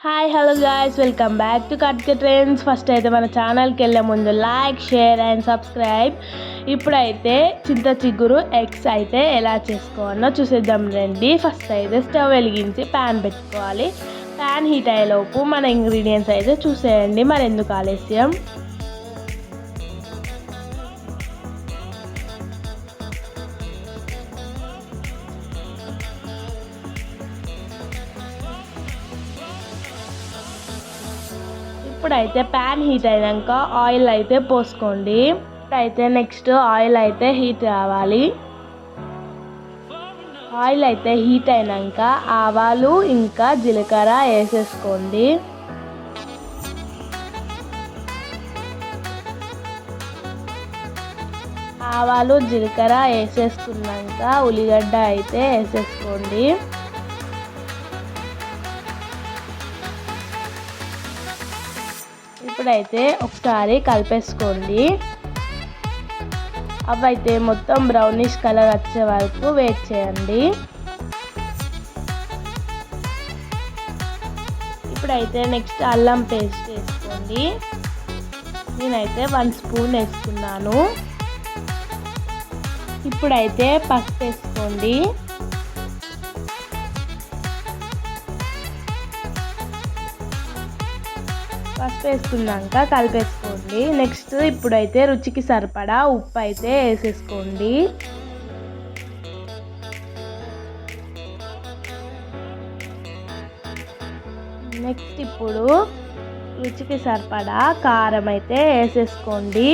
Hi hello guys, welcome back to Katka trends. First అయితే మన ఛానల్కి వెళ్ళే ముందు లైక్, షేర్ అండ్ సబ్స్క్రైబ్. ఇప్పుడైతే చింత చిగురు ఎగ్స్ అయితే ఎలా చేసుకోవాలో చూసేద్దాం రండి. ఫస్ట్ అయితే స్టవ్ వెలిగించి ప్యాన్ పెట్టుకోవాలి. ప్యాన్ హీట్ అయ్యేలోపు మన ఇంగ్రీడియంట్స్ అయితే చూసేయండి. మరి ఎందుకు ఆలస్యం. ఇప్పుడైతే ప్యాన్ హీట్ అయినాక ఆయిల్ అయితే పోసుకోండి. ఇప్పుడైతే నెక్స్ట్ ఆయిల్ అయితే హీట్ రావాలి. ఆయిల్ అయితే హీట్ అయినాక ఆవాలు ఇంకా జీలకర్ర వేసేసుకోండి. ఆవాలు జీలకర్ర వేసేసుకున్నాక ఉల్లిగడ్డ అయితే వేసేసుకోండి. ఇప్పుడైతే ఒకసారి కలిపేసుకోండి. అవైతే మొత్తం బ్రౌనిష్ కలర్ వచ్చే వరకు వెయిట్ చేయండి. ఇప్పుడైతే నెక్స్ట్ అల్లం పేస్ట్ వేసుకోండి. నేనైతే 1 స్పూన్ వేసుకున్నాను. ఇప్పుడైతే పసుపు వేసుకోండి. పసుపు వేసుకున్నాక కలిపేసుకోండి. నెక్స్ట్ ఇప్పుడైతే రుచికి సరిపడా ఉప్పు అయితే వేసేసుకోండి. నెక్స్ట్ ఇప్పుడు రుచికి సరిపడా కారం అయితే వేసేసుకోండి.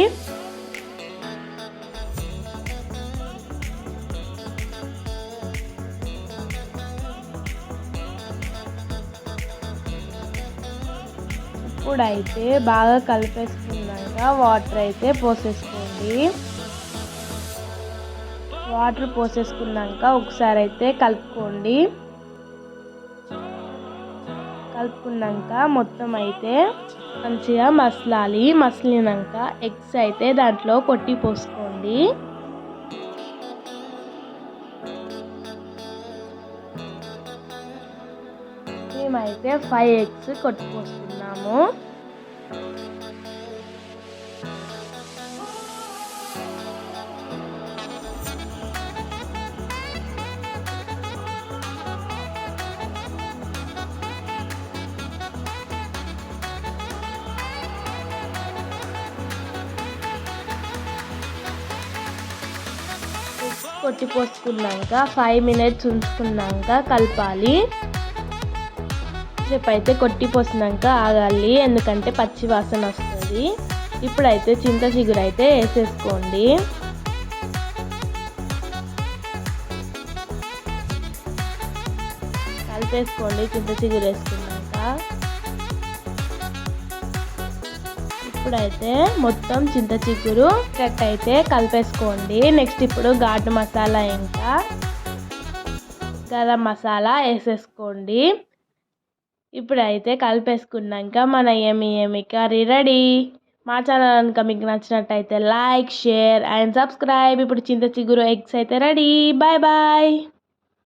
ఇప్పుడైతే బాగా కలిపేసుకున్నాక వాటర్ అయితే పోసేసుకోండి. వాటర్ పోసేసుకున్నాక ఒకసారి అయితే కలుపుకోండి. కలుపుకున్నాక మొత్తం అయితే మంచిగా మసలాలి. మసలినాక ఎగ్స్ అయితే దాంట్లో కొట్టి పోసుకోండి. మేమైతే 5 ఎగ్స్ కొట్టి పోస్తున్నాము. కొట్టి పోసుకున్నాక 5 మినిట్స్ ఉంచుకున్నాక కలపాలి. సేపు అయితే కొట్టి పోసినాక ఆగాలి, ఎందుకంటే పచ్చి వాసన వస్తుంది. ఇప్పుడైతే చింత చిగురు అయితే వేసేసుకోండి. కలిపేసుకోండి చింత చిగురు వేసుకున్నాక. ఇప్పుడైతే మొత్తం చింత చిగురు అయితే కలిపేసుకోండి. నెక్స్ట్ ఇప్పుడు ఘాటు మసాలా ఇంకా గరం మసాలా వేసేసుకోండి. ఇప్పుడైతే కలిపేసుకున్నాక మన యమ్మీ కర్రీ రెడీ. మా ఛానల్ కనుక మీకు నచ్చినట్టయితే లైక్, షేర్ అండ్ సబ్స్క్రైబ్. ఇప్పుడు చింత చిగురు ఎగ్స్ అయితే రెడీ. Bye bye.